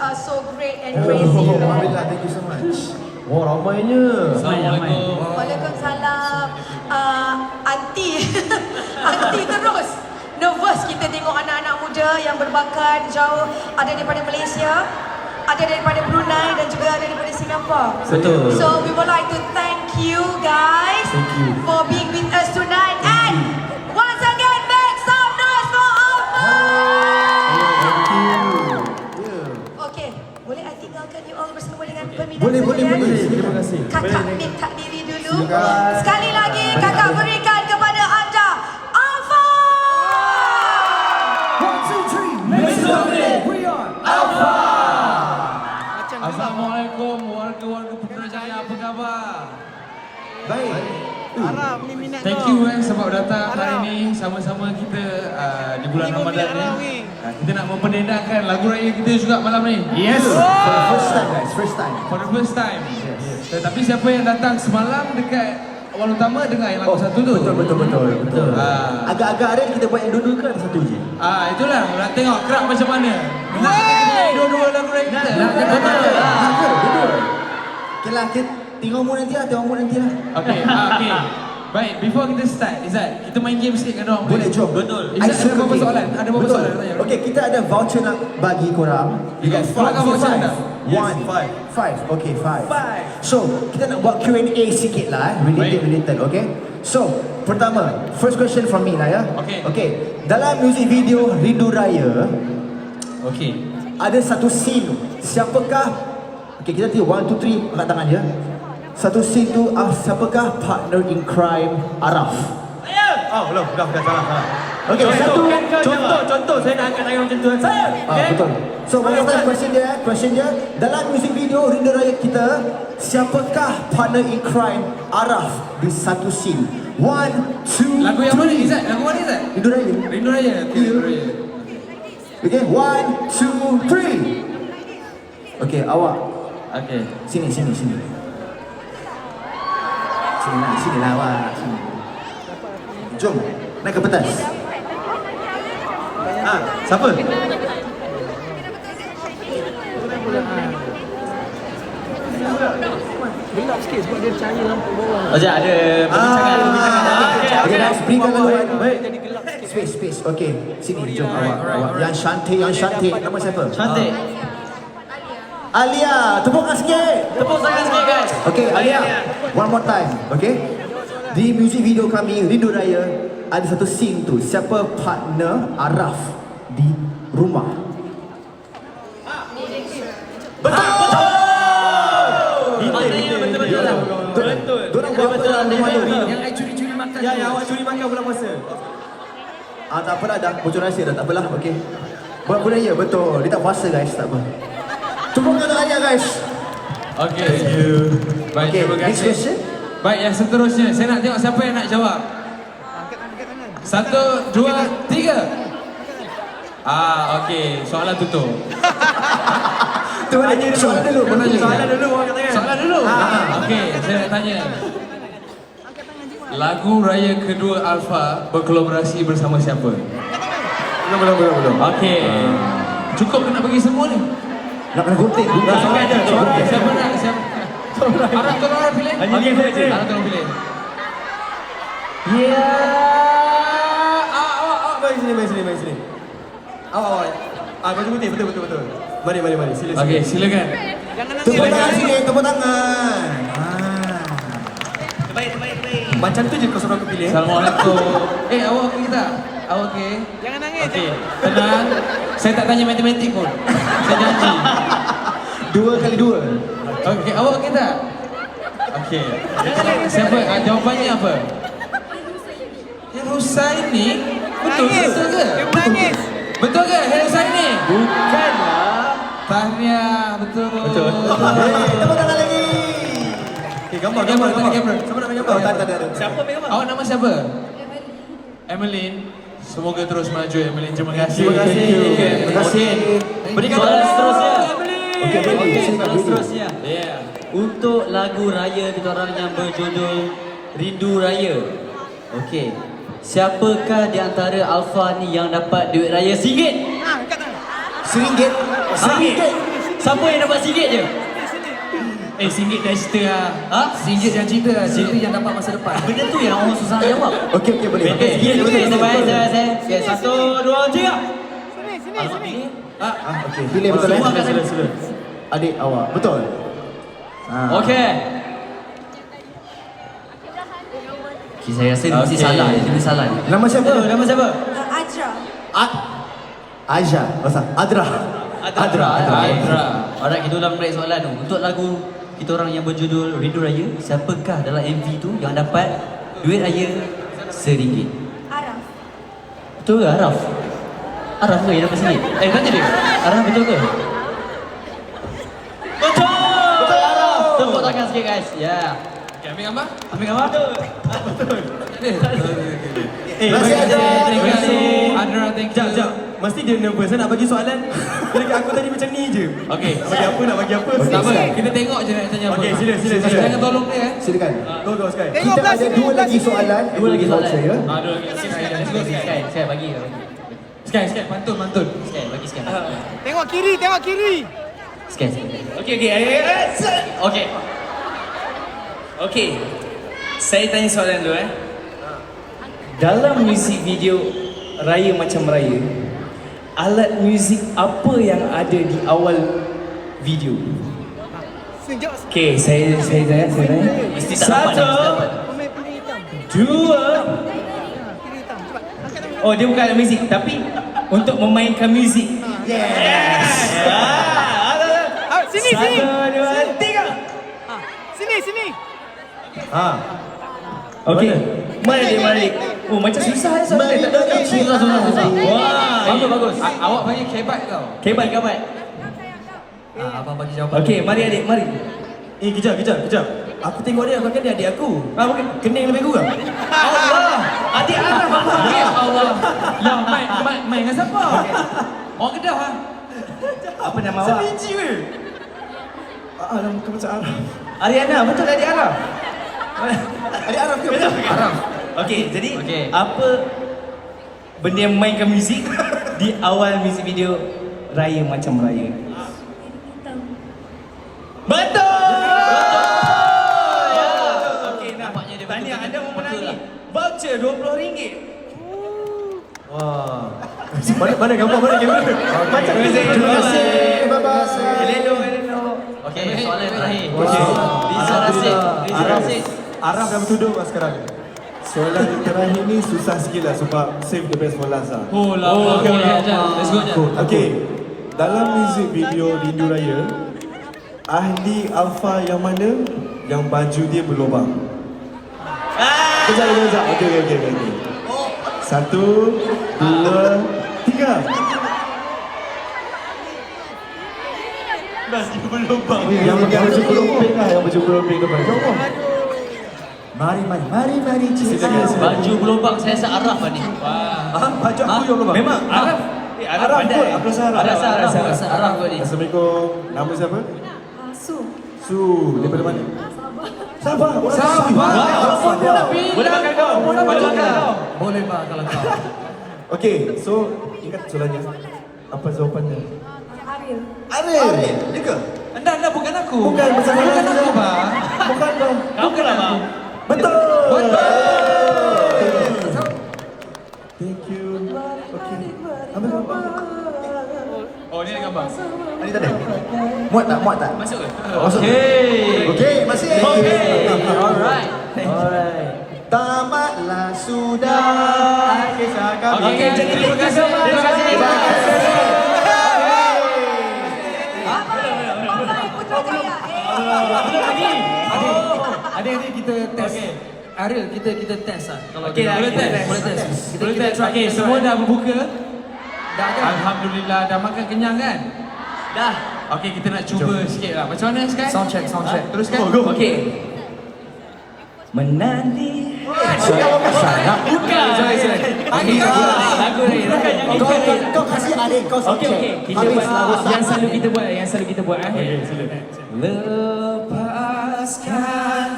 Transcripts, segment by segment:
are so great and crazy. Alhamdulillah, thank you so much. Wah, ramainya. Assalamualaikum. Waalaikumsalam. Aunty. Aunty terus. Nervous kita tengok anak-anak muda yang berbakat jauh. Ada daripada Malaysia, ada daripada Brunei dan juga ada daripada Singapura. Betul. So we would like to thank you guys for being with us tonight. And once again, make some noise for Alpha! Okay, boleh I tinggalkan you all bersama dengan peminat Boleh. Terima kasih. Kakak minta diri dulu. Sekali lagi kakak berikan kepada anda Alpha! 1, 2, 3, make some noise. We are Alpha. Assalamualaikum warga-warga Putrajaya, apa khabar? Baik. Arab ni minat Thank you sebab datang hari ini sama-sama kita di bulan Ramadan ni. Kita nak memperdendangkan lagu raya kita juga malam ni. Yes. For the first time guys, first time. For the first time. Tetapi siapa yang datang semalam dekat awal utama dengar yang lagu satu tu? Betul. Agak-agak hari kita buat yang dua-dua ke ada satu je? Itulah nak tengok kerap macam mana. Dua-dua lagu raya kita. Betul. Okay lah, tengok mu nanti lah. Okay. Baik, before kita start, Izzat, kita main game sikit kan orang? Boleh, jom. Betul. Izzat, ada beberapa soalan? Ada beberapa soalan nak tanya? Okay, kita ada voucher nak bagi korang. Yes, keluarkan voucher anda. 5. Okay, 5. So, kita nak buat Q&A sikit lah, related, okay? So, pertama, first question from me lah ya. Okay. Dalam music video Rindu Raya, ada satu scene. Siapakah? Okay, kita tengok 1, 2, 3, angkat tangan je. Satu scene tu, siapakah partner in crime Araf? Belum, dah salah. Okay, Contoh, saya nak angkat tangan macam tu. Saya. Betul. So, question dia, dalam music video Rindu Raya kita, siapakah partner in crime Araf di satu scene? 1, 2, Lagu yang mana Izzat? Lagu mana Izzat? Rindu Raya. Rindu Raya. Rindu Raya. Okay, 1, 2, 3. Okay, awak. Okay. Sini. Sini lah awak. Sini. Jom, naik ke petas. Siapa? Gelap sikit sebab dia cahaya lampu bawah. Ada perbincangan. Okay, guys, berikan laluan. Baik. Jadi gelap sikit. Space. Okay, sini, jom awak. Yang cantik. Nama siapa? Cantik. Alia, tepukkan sikit. Tepuk tangan sikit guys. Okay, Alia, one more time, okay? Di music video kami, Rindu Raya, ada satu scene tu. Siapa partner Araf di rumah? Betul. Dorang buat apa dalam rumah tu? Yang I curi makan. Ya, awak curi makan bulan puasa. Tak apalah, dah bocor rahsia dah, tak apalah, okay? Buat budaya, betul. Dia tak puasa guys, tak apa. Tepukkan tangan Alia guys. Okay. Baik, Okay, terima next kasih. question. Baik, yang seterusnya, saya nak tengok siapa yang nak jawab. Angkat tangan. 1, 2, 3. Okey, soalan tutup. Tu tanya soalan dulu. Soalan dulu orang kata kan. Soalan dulu. Okey, saya nak tanya. Lagu raya kedua Alpha berkolaborasi bersama siapa? Belum. Okey. Cukup kena bagi semua ni. Nak kena gunting. Siapa nak? Arah tolong pilih. Okey, boleh. Arah tolong pilih. Ya. Awak mari sini. Awak. Baju putih, betul. Mari. Silakan. Okey, silakan. Jangan Tepuk nangis. tangan sini, tepuk tangan. Baik. Macam tu je kau suruh aku pilih. Assalamualaikum. Awak okey tak? Awak okey? Jangan nangis. Okey, tenang. Saya tak tanya matematik pun. Saya janji. 2 kali 2. Okey, awak okey tak? Okey. Siapa? Jawapannya apa? Husaini? Betul ke? Dia menangis. Betul ke? Husaini? Bukanlah. Tahniah, betul. Tepuk tangan lagi. Okey, gambar. Kamera. Siapa nak main gambar? Tak ada. Siapa main gambar? Awak nama siapa? Emeline. Semoga terus maju, Emeline. Terima kasih. Terima kasih. Terima kasih. Berikan Soalan seterusnya. Okey, ready. Soalan seterusnya. Yeah. Untuk lagu raya kita orang yang berjudul Rindu Raya. Okey. Siapakah di antara Alpha ni yang dapat duit raya RM1? Angkat tangan. RM1. Siapa yang dapat RM1 je? RM1 dah cerita lah. Ha? RM1 yang cerita, cerita yang dapat masa depan. Benda tu yang orang susah nak jawab. Okey, okey, boleh. Okey, saya 1, 2, 3. Sini. Okey, pilih betul Semua kat sana. Adik awak, betul? Okey. Okay, saya rasa dia mesti salah. Dia mesti salah. Nama siapa? Nama siapa? Ajra. Aisha, Adra. Adra. Alright, kita ulang balik soalan tu. Untuk lagu kita orang yang berjudul Rindu Raya, siapakah dalam MV tu yang dapat duit raya RM1? Araf. Betul ke Araf? Araf ke yang dapat RM1? Kata dia. Araf betul ke? Betul Araf. Tepuk tangan sikit guys. Ya. Okay, ambil gambar. Ambil gambar. Terima kasih, Adra. Terima kasih. Adra, thank you. Sekejap. Mesti dia nervous nak bagi soalan. Dekat aku tadi macam ni je. Okay. Nak bagi apa? Tak apa, kita tengok je nak tanya apa. Okey, sila. Jangan tolong dia. Silakan. Go Sky. Tengok Kita belah ada sini, dua belah lagi sini. soalan. Dua lagi soalan. Saya. Aduh, let's go. Sky, bagi. Sky, pantun. Sky, bagi Sky. Tengok kiri. Sky. Okey. Okey. Saya tanya soalan dulu Dalam muzik video Raya Macam Raya, alat muzik apa yang ada di awal video? Sejak Okey, saya tanya. Mesti tak dapat. pemain pilih hitam. 2. Pilih hitam. Cepat. Angkat tangan. Oh, dia bukan alat muzik, tapi untuk memainkan muzik. Sini. 1, 2, 3. Sini. Okey. Mari. Oh, macam susah soalan ni. Susah. Wah, Bagus. Awak panggil kebat tau. Kebat. Abang bagi jawapan. Okey, mari adik, mari. Kejap. Aku tengok dia, kan dia adik aku. Kening lebih kurang. Allah, adik Araf apa? Ya Allah. Yang main dengan siapa? Orang Kedah ah. Apa nama awak? Sebiji ke? Nama macam Araf. Ariana, betul adik Araf? Adik Araf ke? Araf. Okey, jadi Okey. apa benda yang memainkan muzik di awal muzik video Raya Macam Raya? Betul! Ya. Okey, nah. Nampaknya dia Tahniah, betul-betul anda memenangi betul lah. voucher RM20. Wah. Mana gambar, mana kamera? Macam ni. Terima kasih. Bye-bye. Hello. Okey, soalan terakhir. Okey. Riza Rasid. Araf dah bertudung lah sekarang. Soalan terakhir ni susah sikit lah sebab save the best for last lah. Oh, lama. okey, Okay, okey. let's go. Okey. Dalam muzik video Rindu Raya, ahli alfa yang mana yang baju dia berlubang? Kejap. Okey. 1, 2, 3. Baju berlubang. Yang pakai baju pelumping lah, yang baju pelumping depan. Mari. Baju berlubang saya rasa Araf lah ni. Baju aku yang berlubang. Memang Araf. Araf pandai. Aku rasa Araf. Rasa Araf kot ni. Assalamualaikum. Nama siapa? Su. Daripada mana? Sabah. Boleh makan kau. Boleh bang kalau kau. Okey, so ingat soalannya. Apa jawapannya? Ariel. Ya ke? Anda bukan aku. Bukan bersama Bukan aku, aku, bang. bang. Bukan bang. Kamu lah bang. Betul. Betul. Thank you. Okey. Ambil gambar. Oh, ni ada gambar. Ini tak ada. Muat tak? Masuk ke? Okey, masih. Alright. Tamatlah sudah kisah kami. Okey, jadi terima kasih. Terima kasih. Adik kita test. Ariel kita test lah. Kalau Okey, dia- boleh test. Boleh test. Boleh tak? Okey, semua dah berbuka. Dah kan? Alhamdulillah, dah makan kenyang kan? Dah. Okey, kita nak cuba sikit lah. Macam mana Sky? Sound check. Teruskan. Okey. Menanti. Bukan. Lagu ni. Kau kasih adik kau sound check. Okey. Kita Habis buat lagu yang selalu kita buat. Okey, sila. Lepaskan.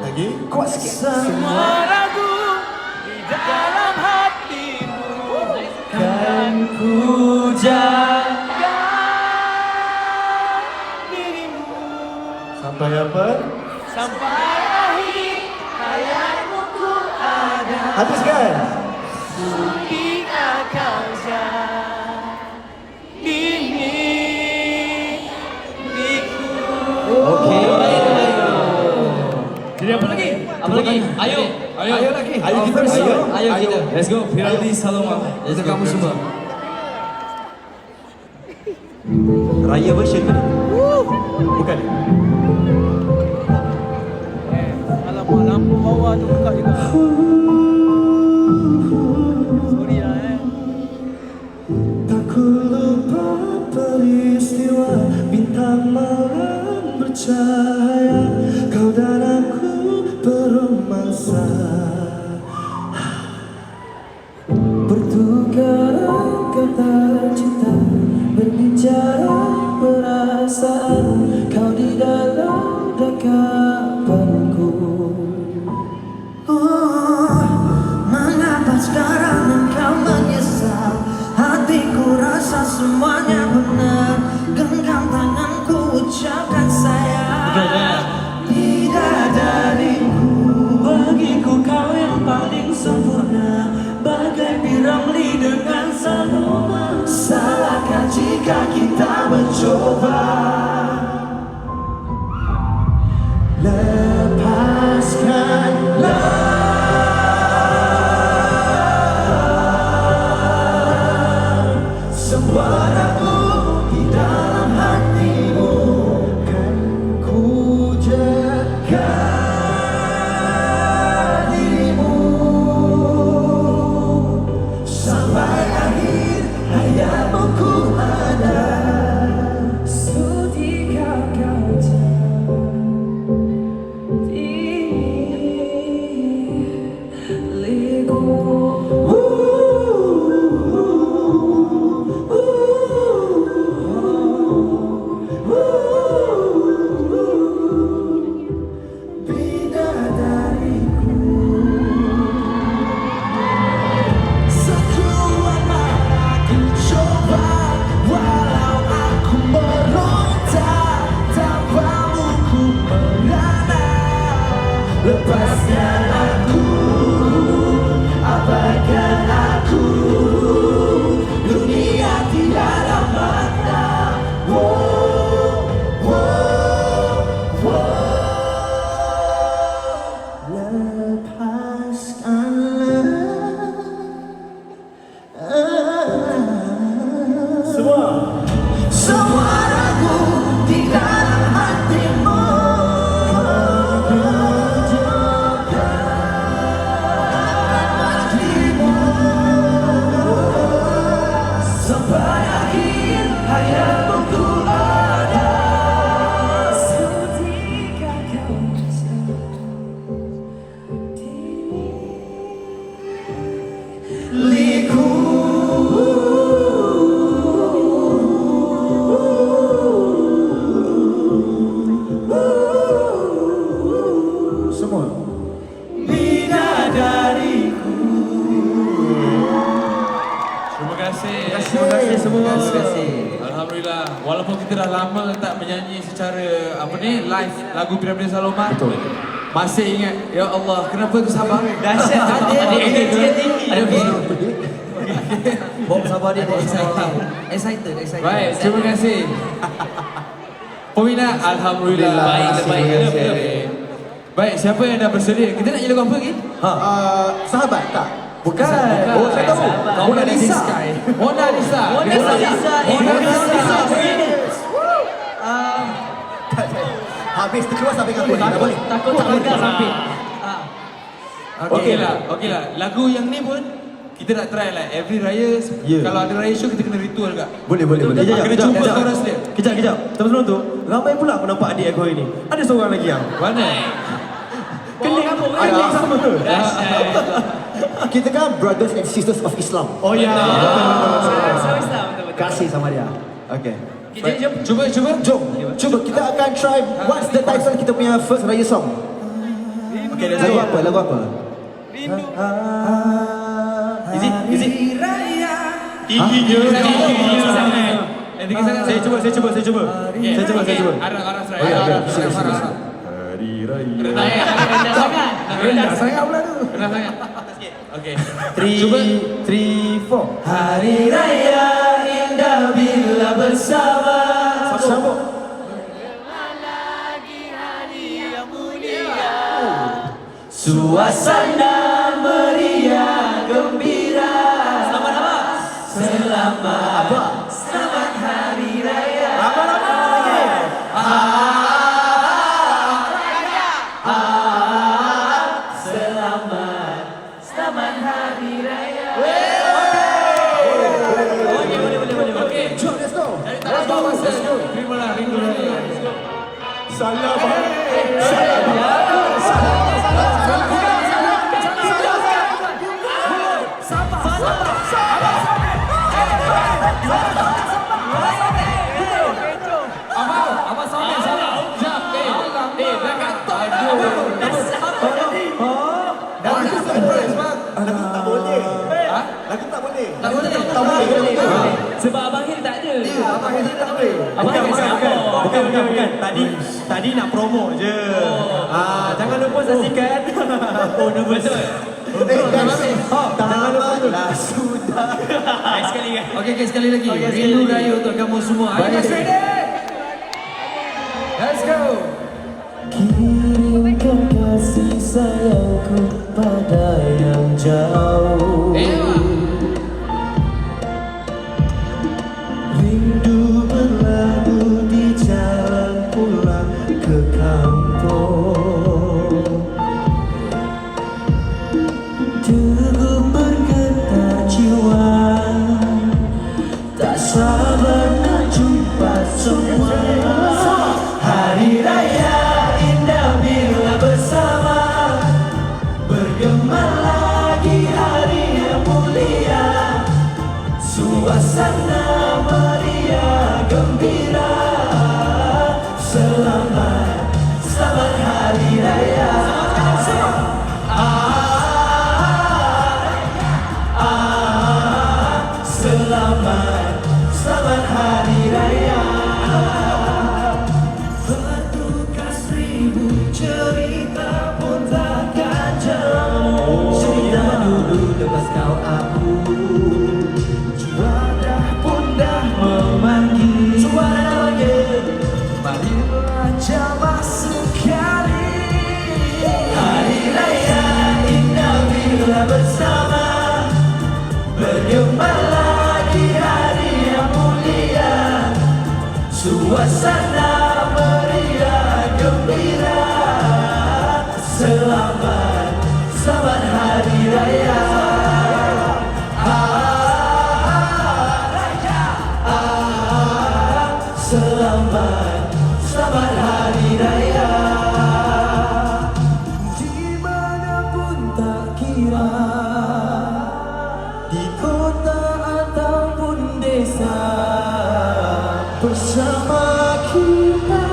Lagi. kuat sikit. Semua ragu di dalam hatimu. Kan ku jaga dirimu Sampai apa? sampai akhir hayatmu ku ada. Habiskan. Di akan jadi milikku. Okey. Jadi apa lagi? Apa lagi? Ayo. Ayo lagi. Ayo kita ayo. Ayo kita. Let's go. Firali Saloma. Let's go. Kamu semua. Raya version ke ni? Bukan. Alamak, lampu bawah tu buka juga. Sorry lah Tak ku lupa peristiwa bintang malam bercahaya, kau dan aku berromansa, bertukaran kata cinta, berbicara perasaan, kau di dalam dekapanku. Mengapa sekarang engkau menyesal? Hatiku rasa semuanya benar. Genggam tanganku ucapkan sayang. Bidadariku, bagiku kau yang paling sempurna, bagai Piramli dengan Saloma. Salahkah jika kita mencoba? Lepaskanlah semua ragu di dalam hatimu, kan ku jaga dirimu sampai akhir hayatmu ku ada. Setika kau sekuat mataku coba, walau aku meronta, tanpamu ku merana. Lepaskan aku, abaikan aku, dunia tidaklah mata. Semua ragu di dalam hatimu, sampai akhir hayatmu ku ada. Setika kau liku. Semua. Bidadariku. Terima kasih. Terima kasih semua. Terima kasih. Alhamdulillah. Walaupun kita dah lama tak menyanyi secara apa ni live lagu Piramli Saloma. Betul. Masih ingat. Ya Allah, kenapa tu sabar? Dahsyat. Ada energi yang tinggi. Ada Bawa sabar dia, bawa sabar. Excited. Baik, terima kasih. Peminat, Alhamdulillah. Baik, terbaik. Baik, siapa yang dah bersedia? Kita nak nyanyi lagu apa lagi? Sahabat tak? Bukan. Bukan. Oh, saya tahu. Mona Lisa. Mona Lisa. Mona Lisa. Habis terkeluar sampai kapan? Tak boleh. Takut tak legas sampai. Okeylah. Lagu yang ni pun kita nak try lah. Every raya, kalau ada raya show kita kena ritual juga. Boleh. Kena jumpa chorus dia. Kejap. Sebelum tu, ramai pula aku nampak adik aku hari ni. Ada seorang lagi yang Mana? adik sama. Kita kan brothers and sisters of Islam. Oh ya. Kasih sama dia. Okay. Cuba. Cuba kita akan try. What's the title kita punya first raya song? Okay, Lagu apa? Is it? Hari raya Tinggi sangat. Tinggi sangat. Saya cuba. Saya cuba. Saya cuba. Arah Serai. Okay, okay. Arah. Hari Raya. Rendah sangat. Rendah sangat pula tu. Rendah sangat. Okey. 3, 4. Hari Raya indah bila bersama. Sambung. Suasana meriah gembira. Selamat apa? Selamat Hari Raya. Lama-lama lagi. Selamat Hari Raya. Okey. Jom, let's go. Let's go. Terimalah rindu raya. Salah faham. Abang sampai. Jap. Dekat. Lagu tak boleh. Lagu tak boleh. Tak boleh. Tak boleh. Sebab Abang Hil tak ada. Abang Hadi tak boleh. Abang Hil Singapore. Bukan. Tadi nak promo je. Jangan lupa saksikan. Oh, nervous. Betul. Jangan lupa tu. Sudah. Sekali kan. Okey, sekali lagi. Rindu Raya untuk kamu semua. Are you guys ready? Let's go. Kirimkan kasih sayangku pada yang jauh. Rindu berlabuh di jalan pulang ke kampung. Degup bergetar jiwa, tak sabar nak jumpa semua. Hari Raya indah bila bersama, bergema lagi hari yang mulia. Suasana meriah gembira. Selamat Hari Raya. Selamat Hari Raya. Bertukar seribu cerita pun takkan jauh. Cerita dulu lepas kau aku, juara pun dah memanggil. Suara panggil, marilah jamaah sekali. Hari Raya indah bila bersama, bergema lagi hari yang mulia. Suasana meriah gembira. Selamat Hari Raya. Selamat Hari Raya. Dimanapun tak kira, di kota ataupun desa, bersama kita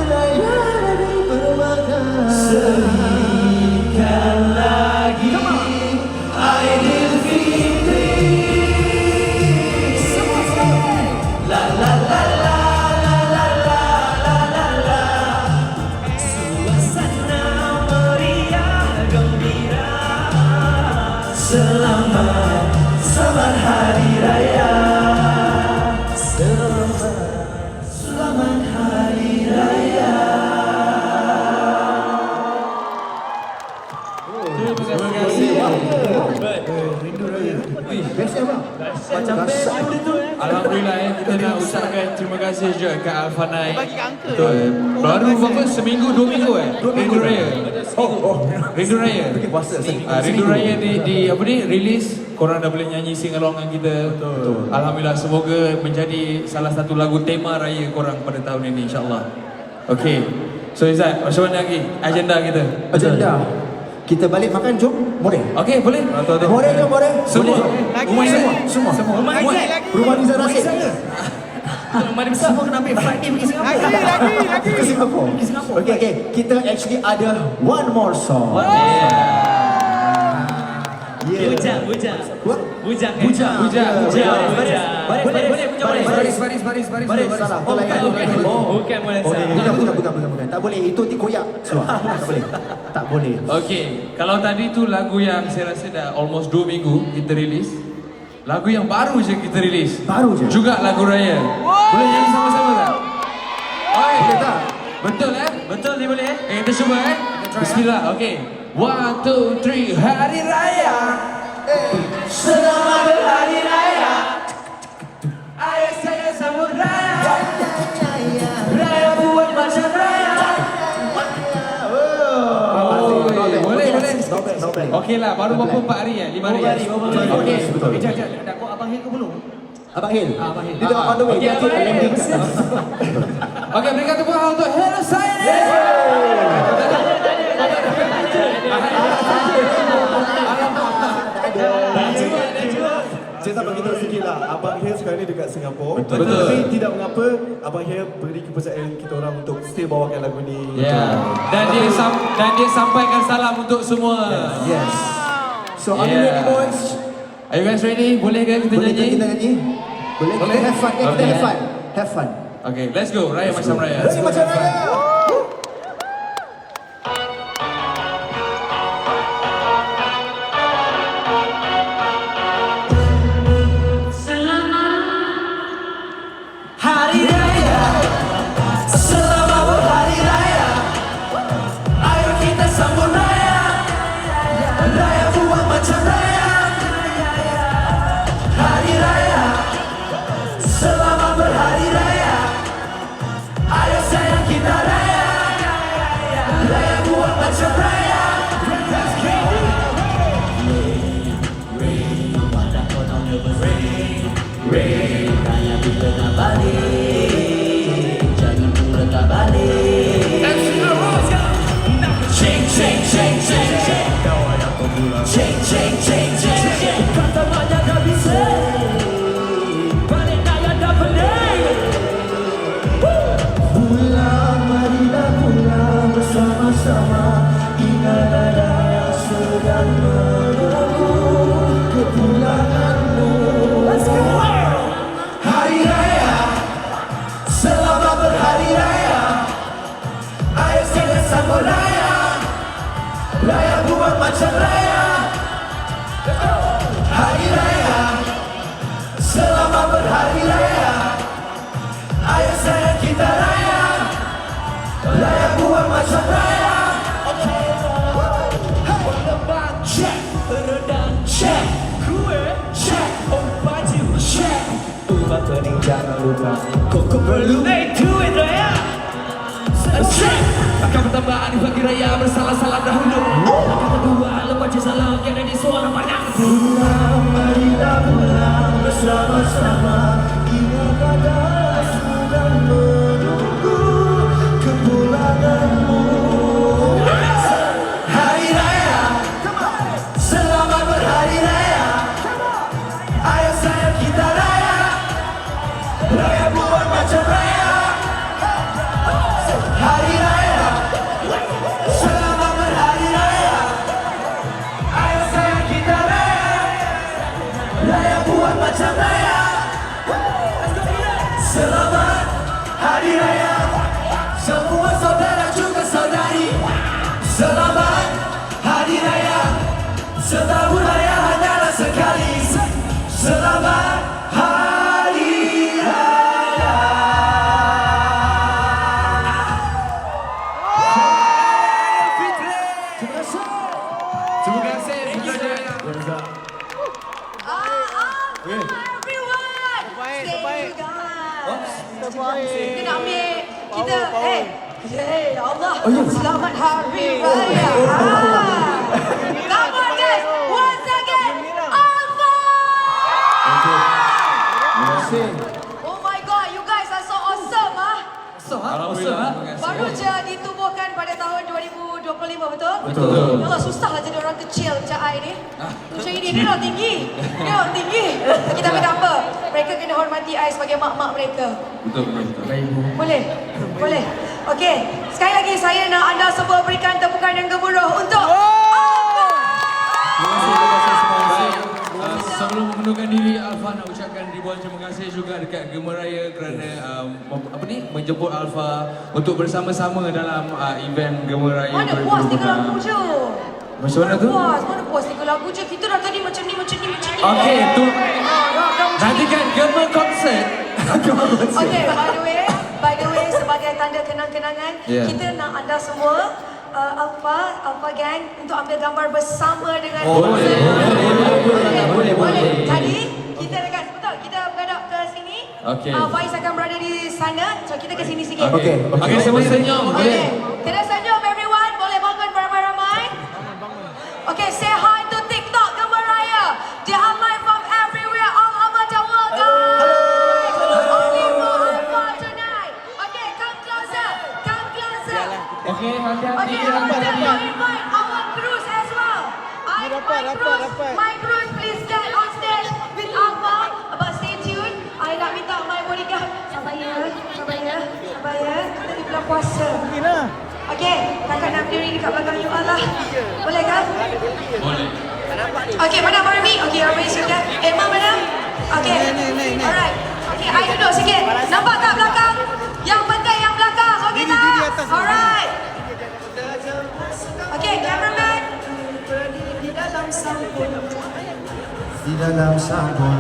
raya dari bermakna. Serikan lagi Aidilfitri. La la la la la la la la la la. Suasana meriah gembira. Selamat Hari Raya. Selamat Hari Raya. Terima kasih. Best bang. Macam best tu. Alhamdulillah kita nak ucapkan terima kasih juga ke Alfanai. Betul. Baru berapa seminggu 2 minggu Rindu Raya. Rindu Raya. Rindu Raya di apa ni release, korang dah boleh nyanyi sing along dengan kita. Betul. Alhamdulillah, semoga menjadi salah satu lagu tema raya korang pada tahun ini insya-Allah. Okey. So Izzat, macam mana lagi agenda kita? Agenda. Kita balik makan, jom. Boleh? Okey, boleh. Boleh, jom, boleh. Semua. Rumah semua. Rumah Izzat Rashid. Rumah dia besar. Semua kena ambil flight ni pergi Singapura. Ke Singapura. Okay. Kita actually ada one more song. Bujang. What? Bujang. Bujang. Baris, salah. Kau layan. Bukan Malaysia. Bukan. Tak boleh. Itu nanti koyak. Tak boleh. Okay, kalau tadi tu lagu yang saya rasa dah almost 2 minggu kita rilis. Lagu yang baru je kita rilis. Baru je? Juga lagu raya. Boleh nyanyi sama-sama tak? Boleh tak? Betul Betul ni boleh? kita cuba Bismillah, okay. 1, 2, 3, Hari Raya. Selamat berhari raya. Ayo saya sambut raya. Raya buat macam raya. Boleh. No bad. Okay lah, baru berapa 4 hari 5 hari. Okay, betul. Dah kau Abang Hil ke belum? Abang Hil. Abang Hil. Dia tengok on the way. Dia Abang Hil. landing. Okay, berikan tepuk tangan untuk Hello Saya. Saya tak beritahu sikit lah, Abang Hil sekarang ni dekat Singapura. Betul. Tapi tidak mengapa Abang Hil beri kepercayaan kita orang untuk stay bawakan lagu ni. Dan dia sampaikan salam untuk semua. Yes. So, are you ready, boys? Are you guys ready? Boleh ke kita Boleh nyanyi? kita nyanyi? Boleh? Boleh? Kita have fun. Kita Okay. have fun. Have fun. Okay, let's go. Raya macam raya. Raya macam raya. Hari raya. Selamat berhari raya. Ayo kita sambut raya. Raya buat macam raya. Hari raya. Selamat berhari raya. Ayo sayang kita raya. Raya buat macam raya. Let's go. Raya bila nak balik, jangan pura tak balik. Ching ching ching ching ching. Ching ching ching ching ching. Kata banyak dah bisa. Balik daya dah pening. Pulang, marilah pulang bersama-sama. Ingat ada yang sedang menunggu kepulanganmu. Let's go. Hari Raya, selamat berhari Raya. Ayo kita sambut Raya. Raya buat macam Raya. Hari Raya, selamat berhari Raya. Ayo sayang kita Raya. Raya buat macam Raya. Lembang check, rendang check, kue check, baju check, ubah pening jangan lupa. Koko perlu duit Raya. Check. Akan bertambah di pagi raya bersalah-salah dahulu. Akan kedua lepas je salam yang ada di suara pandang. Pulang, marilah pulang bersama-sama. Ingat ada sedang menunggu kepulanganmu. Hari Raya, selamat berhari Raya. Ayo sayang kita Raya. Raya buat macam Raya. Hari Raya, selamat berhari Raya. Ayo sayang kita Raya. Raya buat macam Raya. Selamat Hari Raya. Semua saudara juga saudari. Selamat Hari Raya. Setahun raya hanyalah sekali. Selamat Hari Raya. Terima kasih. Everyone, stay together. Kita nak ambil kita. Hey, ya Allah. Selamat Hari Raya. Come on guys, once again, Alpha. Oh my God, you guys are so awesome, Alhamdulillah. Baru je ditubuhkan pada tahun 2025, betul? Betul. Ya Allah, susahlah jadi orang kecil macam I ni. Macam ini, dia orang tinggi. Dia orang tinggi. Tapi tak apa. Mereka kena hormati I sebagai mak-mak mereka. Betul. Boleh? Boleh. Okey, sekali lagi saya nak anda semua berikan tepukan yang gemuruh untuk Alpha! Sebelum kasih juga dekat Gemaraya kerana menjemput Alpha untuk bersama-sama dalam event Gemaraya Mana puas tinggal lagu je. Macam mana tu? Mana puas tinggal lagu je. Kita dah tadi macam ni. Okey, tu Dah macam nanti ni. kan Gemer Concert. Okay, by the way, sebagai tanda kenang-kenangan, Yeah. kita nak anda semua Alpha Gang untuk ambil gambar bersama dengan boleh. Tadi kita dekat betul, kita menghadap ke sini. Okay. Faiz akan berada di sana. So kita ke sini sikit. Okay. Okey, semua senyum. Okay. Kena senyum everyone. Boleh bangun beramai-ramai. Okay, say hi to TikTok Gemaraya. They are live from everywhere all over the world, guys. Only for Alpha tonight. Okay, come closer. Okey, hati-hati. Okay, I wanted to invite our crews as well. My crews, please get on stage with Alpha. But stay tuned. I nak minta my bodyguard. Sabar ya. Kita di bulan puasa. Okay, kakak nak berdiri dekat belakang you all lah. Boleh kan? Boleh. Okay, mana Marimi? Okay, Marimi sudah. Emma mana? Okay. Alright. Okay, I duduk sikit. Nampak tak belakang? Yang penting yang belakang. Okay tak? Alright. Okay, cameraman. Di dalam sampul. Di dalam sampul.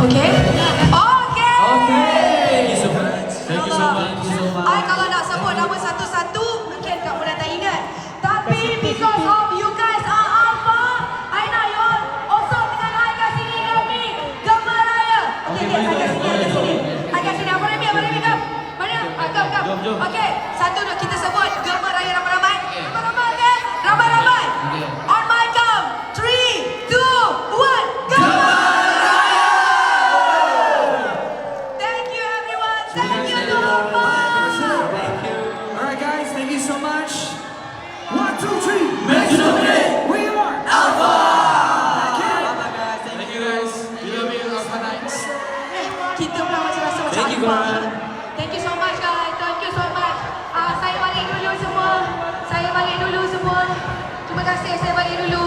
Okay. Thank you so much. I kalau nak sebut nama satu-satu, mungkin kamu dah tak ingat. Tapi because of you guys are Alpha, I nak you all also dengan I kat sini kami Gemaraya. Okay, I kat sini. Apa Remy, come. Mana? Come. Okay, satu dua kita sebut Gemaraya ramai-ramai. Ramai-ramai, okay? Ramai-ramai. On my count. 3, 2, 1, Gemaraya! Thank you everyone. Thank you to Alpha. Alright guys, thank you so much. 1, 2, 3. Make it okay. We are Thank you guys. We love you, Alpha Nights. Kita pula macam rasa macam Thank you, Alpha. korang. Thank you so much guys. Thank you so much. Saya balik dulu semua. Terima kasih, saya balik dulu.